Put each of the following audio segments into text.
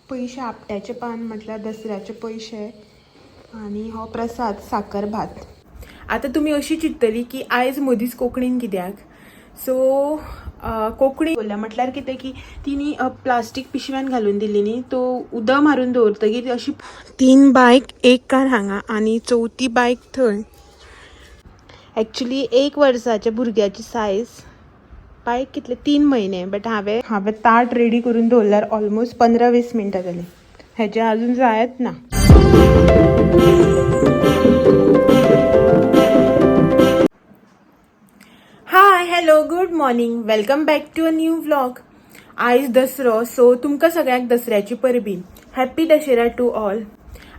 पैसे आपट्याचे पान म्हटल्यार दसऱ्याचे पैसे आणि हो प्रसाद साकर भात. आता तुम्ही अशी चिंततली की आयज मदींच कोंकणीन कित्याक. सो कोंकणी बोलल्या म्हटल्यार कितें की तिनी प्लास्टीक पिशव्यान घालून दिली न्ही, तो उदक मारून दवरतकीर अशी 3 बायक एक कार हांगा आणि चवथी बायक थंय. एक्चुली 1 वर्साच्या भुरग्याची सायज, बायक कितले 3 म्हयने. बट हांवें ताट रेडी करून दवरल्यार ऑलमोस्ट 15-20 मिनटां जाली. हेजे अजून जायत ना. Hi hello good morning, welcome back to a new vlog. आयज दसरो, सो तुमकां सगळ्यांक दसऱ्याची परबीं. Happy Dussehra to all.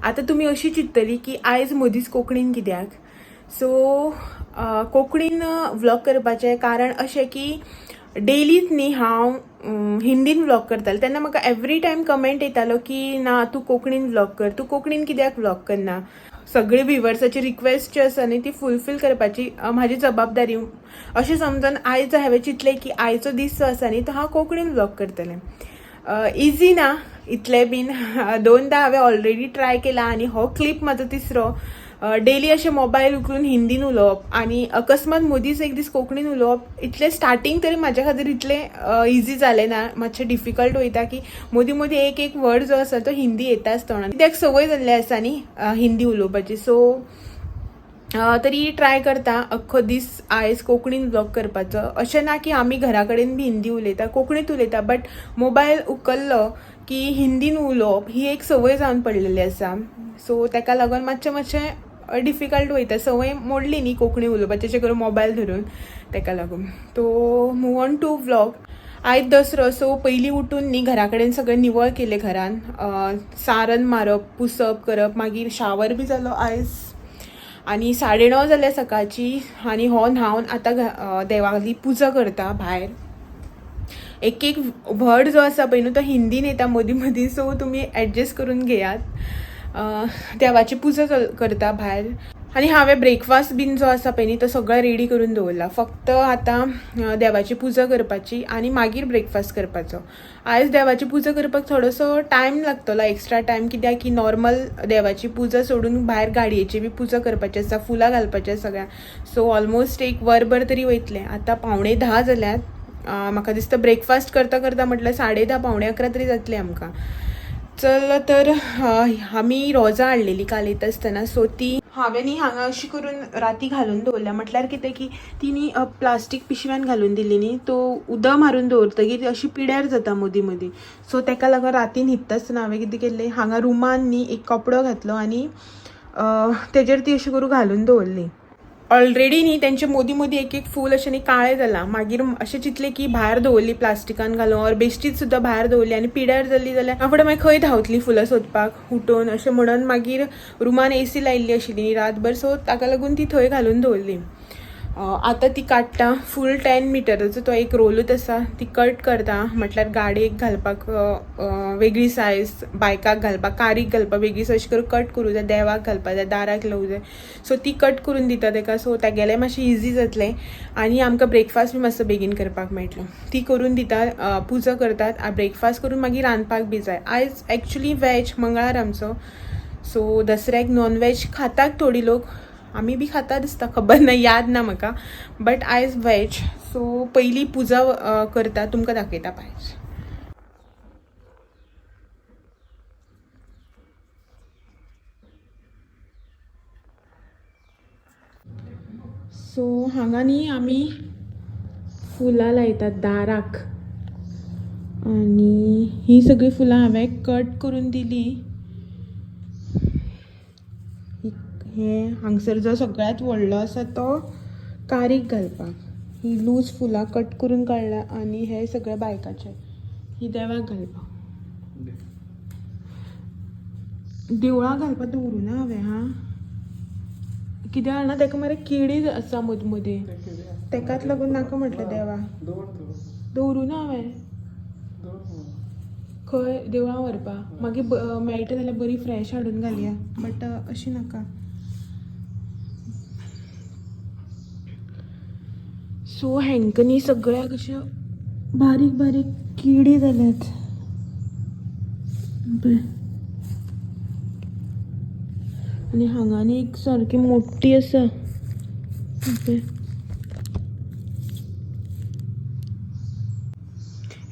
आता तुम्ही अशी चिंततली की आयज मदींच कोंकणीन कित्याक. सो कोंकणीन व्लॉग करपाचें कारण अशें की डेलीच न्ही हांव हिंदीन व्लॉग करतालें तेन्ना म्हाका एवरी टायम कमेंट येतालो की ना तूं कोंकणीन व्लॉग कर, तूं कोंकणीन कित्याक व्लॉग करना. सगळे व्ह्युअर्साची रिक्वेस्ट जी आसा न्ही ती फुलफील करपाची म्हाजी जबाबदारी अशें समजून आयज हांवें चिंतलें की आयचो दीस जो आसा न्ही तो हांव कोंकणीन व्लॉग करतलें. इजी ना इतलें बीन. 2दा हांवें ऑलरेडी ट्राय केला आणि हो क्लिप म्हाजो तिसरो. डेली अशें मोबायल उखलून हिंदीन उलोवप आणि अकस्मात मदींच एक दीस कोंकणीन उलोवप इतलें स्टार्टींग तरी म्हाज्या खातीर इतलें इजी जालें ना. मातशें डिफिकल्ट वयता की मदीं मदीं एक वर्ड जो आसा तो हिंदी येताच तोंडान. कित्याक संवय जाल्ली आसा न्ही हिंदी उलोवपाची. सो तरी ट्राय करता अख्खो दीस आयज कोंकणीन व्लॉग करपाचो. अशें ना की आमी घरा कडेन बी हिंदी उलयता, कोंकणीत उलयता, बट मोबायल उखल्लो की हिंदीन उलोवप ही एक संवय जावन पडलेली आसा. सो ताका लागून मातशें डिफिकल्ट वयता. संवय मोडली न्ही कोंकणी उलोवपाची अशें करून मोबायल धरून. ताका लागून तो मूव ऑन टू व्लॉग. आयज दसरो, सो पयलीं उठून न्ही घरा कडेन सगळें निवळ केलें घरान. सारण मारप, पुसप करप, मागीर शावर बी जालो आयज. आणि 9:30 जाल्या सकाळची आणि हो न्हावन आतां देवाली पुजा करता भायर. एक वर्ड जो आसा पळय न्हू तो हिंदीन येता मदीं मदीं, सो तुमी एडजस्ट करून घेयात. देवाची पुजा करता भायर. आणि हांवें ब्रेकफास्ट बीन जो आसा पळय न्ही तो सगळो रेडी करून दवरला. फक्त आतां देवाची पुजा करपाची आणि मागीर ब्रेकफास्ट करपाचो. आयज देवाची पुजा करपाक थोडोसो टायम लागतलो, एक्स्ट्रा टायम, कित्याक की नॉर्मल देवाची पुजा सोडून भायर गाडयेची बी पुजा करपाची आसा, फुलां घालपाचें सगळ्यांक. सो ऑलमोस्ट 1 वरभर तरी वयतलें. आतां 9:45 जाल्यात. म्हाका दिसता ब्रेकफास्ट करता करता म्हटल्यार 10:30 11:45 तरी जातलें आमकां. चल तर आमी रोजां हाडलेली काल येता आसतना. सो ती हांवें न्ही हांगा अशी करून राती घालून दवरल्या. म्हटल्यार कितें की तिनी प्लास्टीक पिशव्यान घालून दिली न्ही, तो उदक मारून दवरतकीर अशी पिड्यार जाता मदीं मदीं. सो ताका लागून राती न्हिदता आसतना हांवें कितें केलें, हांगा रुमान न्ही एक कपडो घातलो आणि तेजेर ती अशी करून घालून दवरली. ऑलरेडी न्ही तेंचे मदीं मदीं एक फूल अशें न्ही काळें जालां. मागीर अशें चिंतलें की भायर दवरली प्लास्टिकान घालून, ऑर बेश्टीच सुद्दां भायर दवरली आनी पिड्यार जाली जाल्यार हांव फुडें मागीर खंय धांवतली फुलां सोदपाक उठून अशें म्हणून मागीर रुमान AC लायिल्ली आशिल्ली न्ही रातभर. सो ताका लागून ती थंय घालून दवरली. आतां ती काडटा. फूल 10 मिटराचो तो एक रोलूच आसा, ती कट करता. म्हटल्यार गाडयेक घालपाक वेगळी सायज, बायकाक घालपाक, कारीक घालपाक वेगळी सायज करून कट करूं जाय, देवाक घालपाक जाय, दाराक लावूं जाय. सो ती कट करून दिता ताका. सो तागेलें मातशें इजी जातलें आनी आमकां ब्रेकफास्ट बी मातसो बेगीन करपाक मेळटलो. ती करून दिता, पुजा करतात, ब्रेकफास्ट करून मागीर रांदपाक बी जाय. आयज एक्चुली वेज, मंगळार आमचो. सो दसऱ्याक नॉन वेज खातात थोडी लोक, आमी बी खाता दिसता, खबर ना, याद ना म्हाका. बट आयज वेज. सो पयली पुजा करता, तुमकां दाखयता भायर. सो हांगा न्ही आमी फुलां लायतात दाराक आणि ही सगळी फुलां हांवें कट करून दिली. हे हांगसर जो सगळ्यात व्हडलो आसा तो कारीक घालपाक. ही लूज फुलां कट करून काडला आणि हे सगळे बायकाचे. ही देवाक घालपाक, देवळाक घालपाक दवरूं ना हांवें. कित्याक जाणा ताका मरे किडी आसा मदीं मदीं, ताकाच लागून नाका म्हटलें देवा दवरूं ना हांवें. खंय देवळां व्हरपाक मागीर मेळटा जाल्यार बरी फ्रेश हाडून घालया, बट अशी नाका. सो हेंकां न्ही सगळ्याक अश्यो बारीक बारीक किडी जाल्यात. आणि हांगानी एक सारकी मोठी आसा.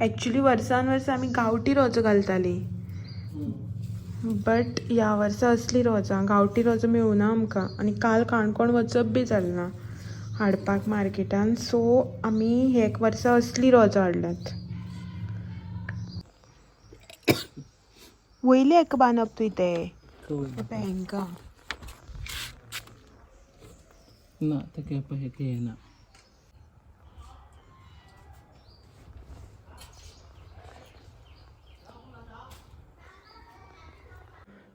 ॲक्च्युली वर्सान वर्सा आमी गांवठी रोजो घालताली, बट ह्या वर्सा असली रोजां गांवठी रोजो मेळूना आमकां. आनी काल काणकोण वचप बी जालें ना हाडपाक मार्केटान, सो आमी एक वर्सा असली रोजां हाडल्यात. वयले हेका बांदप तुवें ते हेंका ना ते हे ना.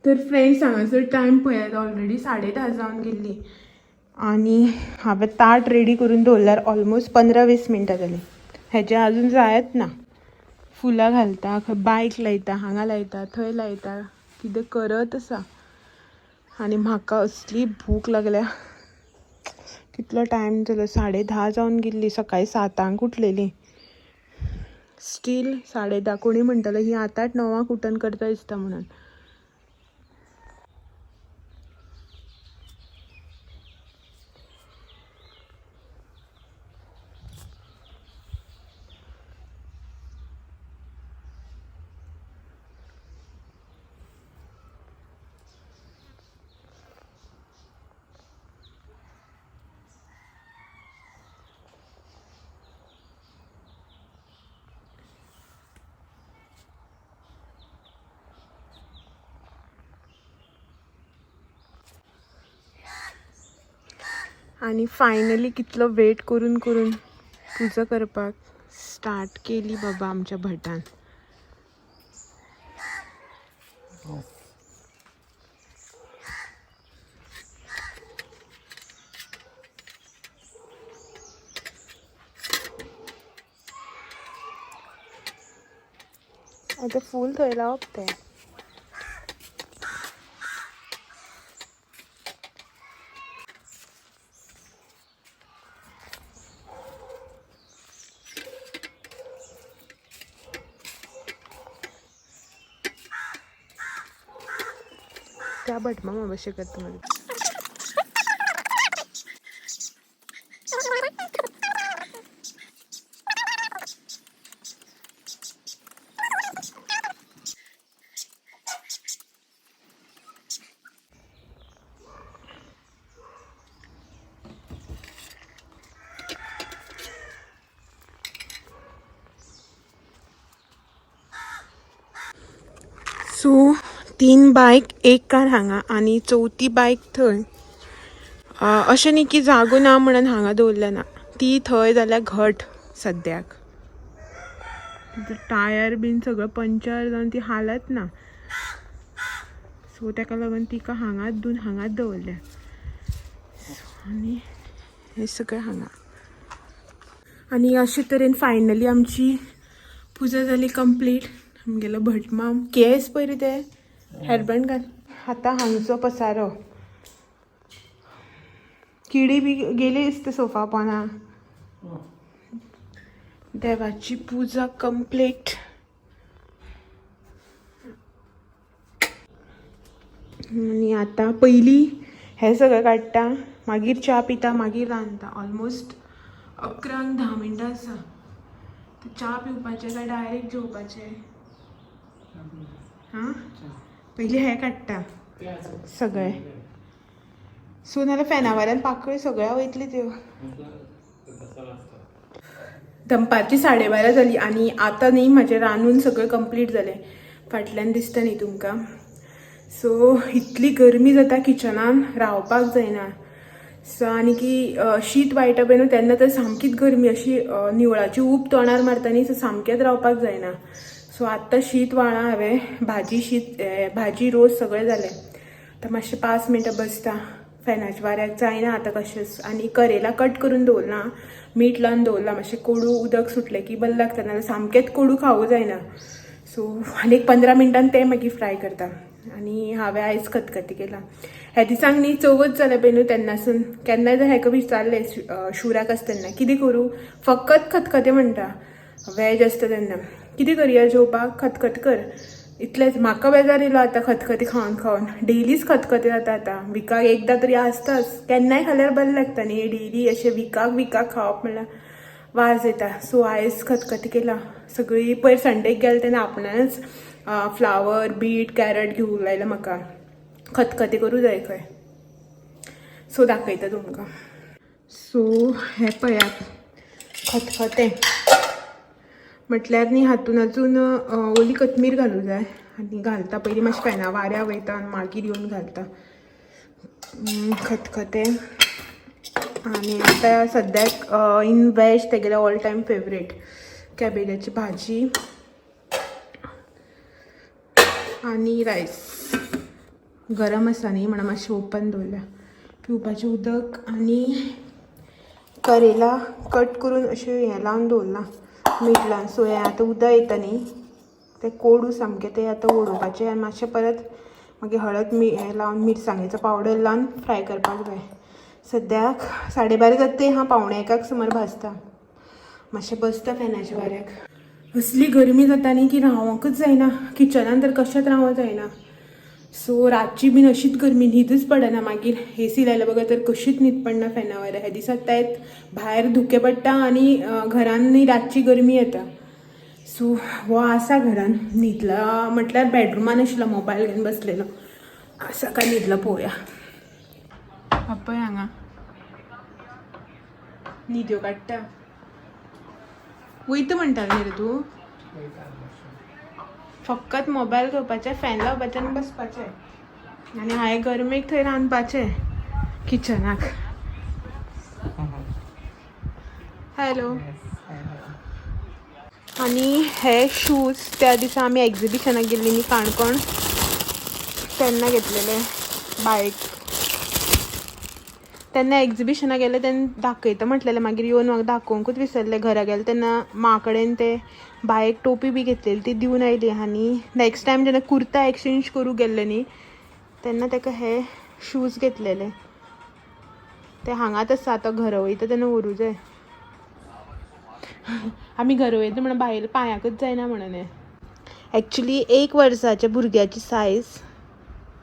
तर फ्रेंड्स हांगासर टायम पळयात ऑलरेडी 10:30 जावन गेल्ली आनी हांवें ताट रेडी करून दवरल्यार ऑलमोस्ट 15-20 मिनटां जालीं. हेजे अजून जायत ना. फुलां घालता, खंय बायक लायता, हांगा लायता, थंय लायता, कितें करत आसा. आनी म्हाका असली भूक लागल्या. कितलो टायम जालो, 10:30 जावन गेल्ली. सकाळीं 7:00 उठलेली, स्टील 10:30. कोणी म्हणटलें ही 8-9 उठून करता दिसता म्हणून. आणि फायनली कितलो वेट करून करून पुजा करपाक स्टार्ट केली बाबा आमच्या भटान. आता फूल थंय लावप ते. त्या भटमामा बशे करता मध्ये. सो 3 बायक 1 कार हांगा आनी 4थी बायक थंय. अशें न्ही की जागो ना म्हणून हांगा दवरल्या ना, ती थंय जाल्यार घट सद्याक. टायर बीन सगळं पंक्चर जावन ती हालत ना, सो ताका लागून तिका हांगाच धुवन हांगाच दवरल्या. आनी हे सगळें हांगा. आनी अशे तरेन फायनली आमची पुजा जाली कंप्लीट. आमगेलो भटमाम केस पयली ते हेअरबँड घाल. आतां हांगचो पसारो, किडी बी गेली दिसता सोफा पोंदा. देवाची पुजा कंप्लीट. आनी आतां पयलीं हें सगळें काडटा, मागीर च्या पिता, मागीर रांदता. ऑलमोस्ट 11-10 मिनटां आसा. च्या पिवपाचें काय डायरेक्ट जेवपाचें? हां, पयलीं हें काडटा सगळें. सो नाल्यार फॅना वाऱ्यान पाकळ्यो सगळ्या वयतली त्यो. दनपारची 12:30 जाली आनी आतां न्ही म्हाजें रांदून सगळें कंप्लीट जालें. फाटल्यान दिसता न्ही तुमकां. सो इतली गरमी जाता किचनान, रावपाक जायना. सो आनी की शीत वायटा पळय न्हू तेन्ना तर सामकीच गरमी, अशी निवळाची ऊब तोंडार मारता न्ही, सो सामकेंच रावपाक जायना. सो आत्तां शीत वाळ्ळां हांवें, भाजी रोस सगळें जालें. आतां मातशें 5 मिनटां बसता फॅनाच्या वाऱ्याक. जायना आतां कशेंच. आनी करेला कट करून दवरला, मीठ लावन दवरला. मातशें कोडू उदक सुटलें की बरें लागता, नाल्यार सामकेंच कोडू खावूं जायना. सो आनी 15 मिनटान तें मागीर फ्राय करता. आनी हांवें आयज खतखतें केलां. ह्या दिसांक न्ही चवथ जालें पळय न्हू तेन्नासून केन्नाय जर हेका विचारलें शुराक आसता तेन्ना कितें करूं, फकत खतखतें म्हणटा. वेज आसता तेन्ना कितें करया जेवपाक, खतखतें कर. इतलेंच म्हाका बेजार येयलो आतां खतखतें खावन खावन. डेलीच खतखतें जाता आतां. विकाक एकदां तरी आसताच. केन्नाय खाल्यार बरें लागता न्ही. डेली अशें विकाक खावप म्हणल्यार वाज येता. सो आयज खतखतें केलां. सगळीं पयर संडेक गेलें तेन्ना आपणानच फ्लावर, बीट, कॅरट घेवूंक लायला म्हाका. खतखतें करूं जाय खंय. सो दाखयता तुमकां. सो हें पळयात खतखतें म्हटल्यार न्ही हातून अजून ओली कोथमीर घालूं जाय आनी घालता पयलीं मातशें फेना वाऱ्या वयता आनी मागीर येवन घालता खतखतें. आनी आतां सद्याक इन वॅज तेगेलें ऑल टायम फेवरेट कॅबेजाची भाजी आनी रायस. गरम आसा न्ही म्हणून मातशें ओपन दवरल्या. पिवपाचें उदक आनी करेला कट करून अशें हें लावन दवरलां मीठ लावन. सो हें आतां उदक येता न्ही तें कोडू सामकें तें आतां ओडोवपाचें आनी मातशें परत मागीर हळद हें लावन मिरसांगेचो पावडर लावन फ्राय करपाक जाय. सद्याक 12:30 जाता ते हांव 1:45 सुमार भाजता. मातशें बसता फॅनाच्या वाऱ्याक. असली गरमी जाता न्ही की रावोंकच जायना. किचनान तर कशेंच रावों जायना. सो रातची बीन अशीच गरमी न्हीदच पडना. मागीर एसी लायल्या बघा तर कशीच न्हीद पडना फॅना वाऱ्याक. ह्या दिसात तायत भायर धुकें पडटा आनी घरान न्ही रातची गरमी येता. सो हो आसा घरान न्हिदला म्हटल्यार बेडरुमान आशिल्लो मोबायल घेवन बसलेलो. आसा काय न्हिदला पळोवया. पळय हांगा न्हिद्यो काडटा. वयता म्हणटालो न्ही रे तूं. फकत मोबायल घेवपाचें फॅन लावपाचें आनी बसपाचें आनी हांवें गरमेक थंय रांदपाचें किचनाक. हॅलो. आनी हे शूज त्या दिसा आमी एग्जिबिशनाक गेल्लीं न्ही काणकोण तेन्ना घेतलेले बायक. तेन्ना एग्जिबिशनाक गेले तेन्ना दाखयता म्हटलेलें मागीर येवन म्हाका दाखोवंकूच विसरलें. घरा गेलें तेन्ना मा कडेन ते बायक टोपी बी घेतलेली ती दिवन आयली. आनी नेक्स्ट टायम जेन्ना कुर्ता एक्सचेंज करूंक गेल्ले न्ही तेन्ना ताका हे शूज घेतलेले. ते हांगाच आसा. आतां घरा वयता तेन्ना व्हरूं जाय. आमी घरा वयता म्हणून भायर पांयाकच जायना म्हणून हें. एक्चुली 1 वर्साच्या भुरग्याची सायज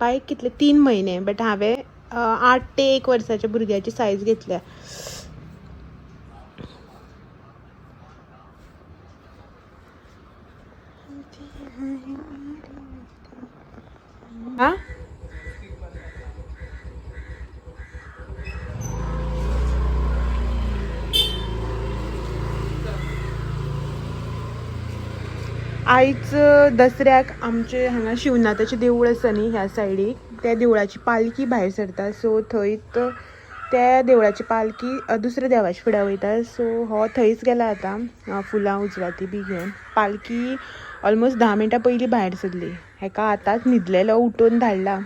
बायक कितले 3 म्हयने बट हांवें 8 ते 1 वर्साच्या भुरग्याची सायज घेतल्या. हा आयज दसऱ्याक आमचे हांगा शिवनाथाचें देवूळ आसा न्ही ह्या सायडीक. त्या देवळाची पालखी भायर सरता. सो थंय त्या देवळाची पालखी दुसऱ्या देवाच्या फुड्या वयता. सो हो थंयच गेला आतां फुलां उजवाती बी घेवन. पालखी ऑलमोस्ट 10 मिनटां पयलीं भायर सरली. हेका आतांच न्हिदलेलो उठोवन धाडला.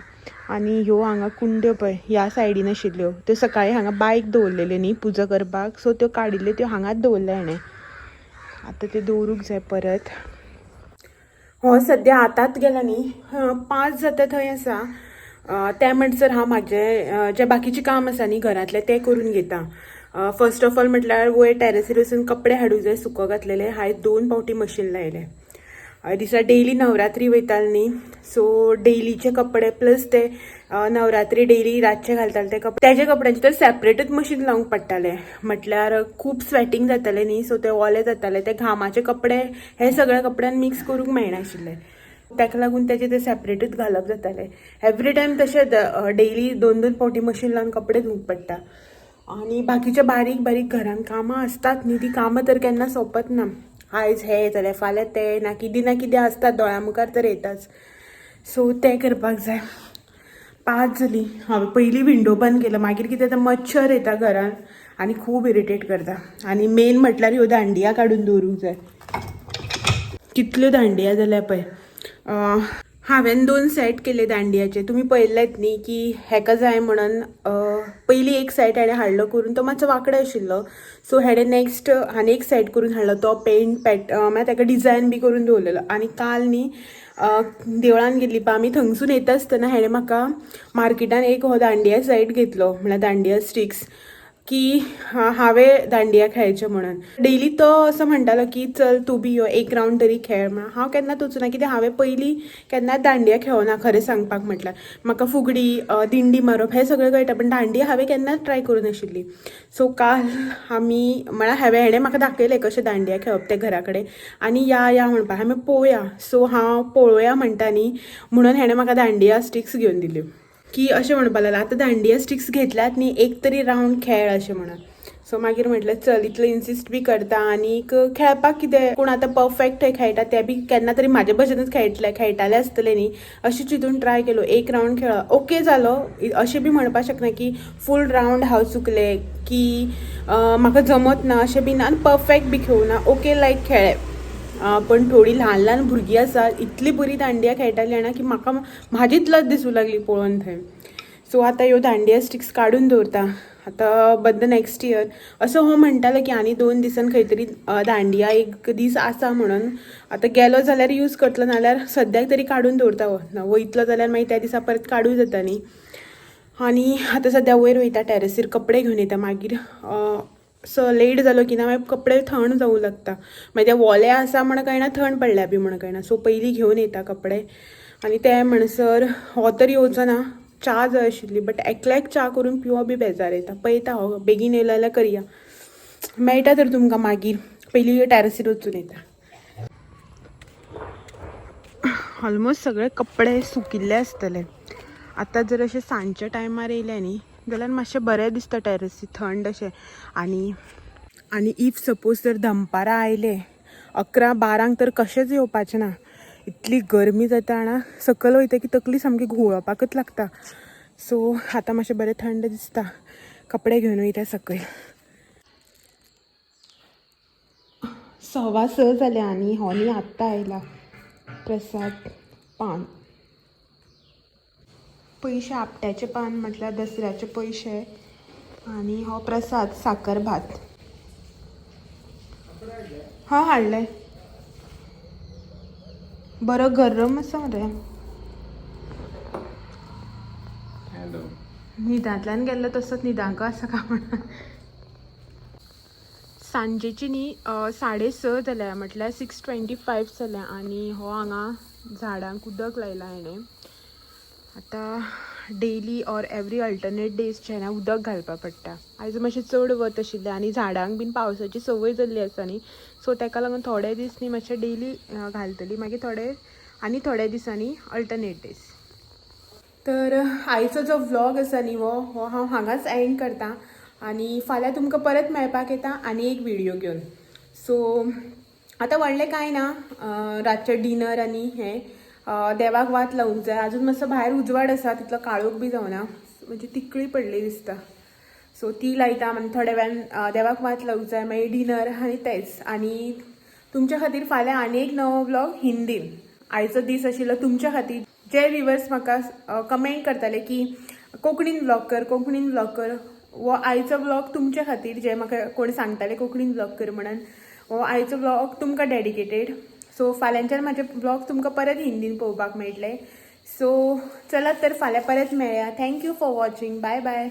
आनी ह्यो हांगा कुंड्यो पळय ह्या सायडीन आशिल्ल्यो त्यो सकाळीं हांगा बायक दवरलेल्यो न्ही पुजा करपाक. सो त्यो काडिल्ल्यो त्यो हांगाच दवरल्या हेणें. आतां त्यो दवरूंक जाय परत. हो सद्या आतांच गेला न्ही 5 जाता थंय आसा. त्या म्हणसर हांव म्हाजें जें बाकीचें काम आसा न्ही घरांतलें तें करून घेता. फर्स्ट ऑफ ऑल म्हटल्यार वयर टॅरसीर वचून कपडे हाडूंक जाय सुको घातलेले. हांवें 2 फावटी मशीन लायलें. दिसा डेली नवरात्री वयताली न्ही सो डेलीचे कपडे प्लस ते नवरात्री डेली रातचे घालताले ते कपडे त्याच्या कपड्यांचे तर सेपरेटच मशीन लावंक पडटालें. म्हटल्यार खूब स्वेटींग जातालें न्ही सो ते ओले जाताले. ते घामाचे कपडे हे सगळ्या कपड्यान मिक्स करूंक मेळनाशिल्ले. ताका लागून तेजे ते सेपरेटच घालप जातालें. एवरी टायम तशें डेली 2-2 फावटी मशीन लावन कपडे धुवंक पडटा. आनी बाकीचे बारीक बारीक घरान कामां आसतात न्ही ती कामां तर केन्ना सोंपत ना. आयज हे जाल्यार फाल्यां ते ना कितें आसतात दोळ्या मुखार तर येताच. सो तें करपाक जाय. 5 जालीं. हांवें पयलीं विंडो बंद केलो. मागीर कितें जाता मच्छर येता घरान आनी खूब इरिटेट करता. आनी मेन म्हटल्यार ह्यो दांडिया काडून दवरूंक जाय. कितल्यो दांडिया जाल्या पळय. हांवें 2 सेट केले दांडियाचे. तुमी पळयल्लेत न्ही की हेका जाय म्हणून पयलीं एक सेट हाडे हाडलो करून तो मातसो वांकडो आशिल्लो. सो हेडे नेक्स्ट आनी एक सेट करून हाडलो तो पेंट म्हळ्यार ताका डिझायन बी करून दवरलेलो. आनी काल न्ही देवळान गेल्ली पळय आमी थंगसून येता आसतना हेडे म्हाका मार्केटान एक हो दांडिया सेट घेतलो म्हळ्यार दांडिया स्टिक्स की हांवें दांडिया खेळचें म्हणून डेली तो असो म्हणटालो की चल तूं बी यो एक रावंड तरी खेळ म्हणून हांव केन्नाच वचूना कित्याक हांवें पयलीं केन्नाच दांडिया खेळना खरें सांगपाक म्हटल्यार म्हाका फुगडी दिंडी मारप हें सगळें कळटा पण दांडिया हांवें केन्नाच ट्राय करूं नाशिल्ली सो काल आमी म्हळ्यार हेणें म्हाका दाखयलें कशें दांडिया खेळप तें घरा कडेन आनी या म्हणपाक आमी पळोवया सो हांव पळोवया म्हणटा न्ही म्हणून हेणें म्हाका दांडिया स्टिक्स घेवन दिल्यो की अशें म्हणपा लागला आतां दांडिया स्टिक्स घेतल्यात न्ही एक तरी रावंड खेळ अशें म्हणून सो मागीर म्हटलें चल इतलो इन्सिस्ट बी करता आनीक खेळपाक कितें कोण आतां परफेक्ट खेळटा ते बी केन्ना तरी म्हाजे भशेनूच खेळटाले आसतले न्ही अशें चिंतून ट्राय केलो एक रावंड खेळ ओके जालो अशें बी म्हणपाक शकना की फूल रावंड हांव चुकलें की म्हाका जमत ना अशें बी ना आनी परफेक्ट बी खेळूना ओके लायक खेळ्ळें पण थोडी ल्हान ल्हान भुरगीं आसात इतली बरी दांडिया खेळटाली जाणा की म्हाका म्हाजीच लज दिसूं लागली पळोवन थंय सो आतां ह्यो दांडिया स्टिक्स काडून दवरता आतां बद्द नेक्स्ट इयर असो हो म्हणटालो की आनी 2 दिसान खंय तरी दांडिया एक दीस आसा म्हणून आतां गेलो जाल्यार यूज करतलो नाल्यार सद्याक तरी काडून दवरता वयतलो जाल्यार मागीर त्या दिसा परत काडूं जाता न्ही आनी आतां सद्या वयर वयता टॅरसीर कपडे घेवन येता मागीर सो लेट जालो की ना मागीर कपडे थंड जावूं लागता मागीर ते वोले आसा म्हण कळना थंड पडल्या बी म्हण कळना सो पयलीं घेवन येता कपडे आनी ते म्हणसर हो तर येवचो ना च्या जाय आशिल्ली बट एकल्याक च्या करून पिवप बी बेजार येता पळयता हो बेगीन येयलो जाल्यार करया मेळटा तर तुमकां मागीर पयलीं टॅरसीर वचून येता ऑलमोस्ट सगळे कपडे सुकिल्ले आसतले आतां जर अशें सांजच्या टायमार येयले न्ही जाल्यार मातशें बरें दिसता टॅरसीर थंड अशें आनी इफ सपोज जर दनपारां आयले 11-12 तर कशेंच येवपाचें ना इतली गरमी जाता जाणा सकयल वयता की तकली सामकी घुंवळपाकच लागता सो आतां मातशें बरें थंड दिसता कपडे घेवन वयता सकयल 6:15 जाले आनी हो न्ही आत्तां आयला प्रसाद पान पयशे आपट्याचे पान म्हटल्यार दसऱ्याचे पयशे आनी हो प्रसाद साकर भात हां हाडले बरो गरम आसा मरे न्हिदांतल्यान गेल्लो तसोच न्हिदांक आसा काय म्हणून सांजेची न्ही 6:30 जाल्या म्हटल्यार 6:25 जाल्या आनी हो हांगा झाडांक उदक लायला हेणें आतां डेली ऑर एवरी अल्टरनेट डेजचें ना उदक घालपाक पडटा आयज मातशें चड वत आशिल्लें आनी झाडांक बीन पावसाची संवय जाल्ली आसा न्ही सो ताका लागून थोडे दीस न्ही मातशें डेली घालतली मागीर थोड्या दिसांनी अल्टरनेट डेज तर आयचो जो व्लॉग आसा न्ही हो हांव हांगाच एंड करता आनी फाल्यां तुमकां परत मेळपाक येता आनी एक व्हिडिओ घेवन सो आतां व्हडलें कांय ना रातचें डिनर आनी हें देवाक वात लावूंक जाय आजून मातसो भायर उजवाड आसा तितलो काळोख बी जावना म्हणजे तिकळी पडली दिसता सो ती लायता आनी थोड्या वेळान देवाक वात लावूंक जाय मागीर डिनर आनी तेंच आनी तुमच्या खातीर फाल्यां आनी एक नवो व्लॉग हिंदीन आयचो दीस आशिल्लो तुमच्या खातीर जे व्हिवर्स म्हाका कमेंट करताले की कोंकणीन व्लॉग कर वो आयचो व्लॉग तुमच्या खातीर जे म्हाका कोण सांगताले कोंकणीन व्लॉग कर म्हणून हो आयचो व्लॉग तुमकां डेडिकेटेड सो फाल्यांच्यान म्हाजे व्लॉग तुमकां परत हिंदीन पळोवपाक मेळटले सो चलात तर फाल्यां परत मेळया thank you for watching bye bye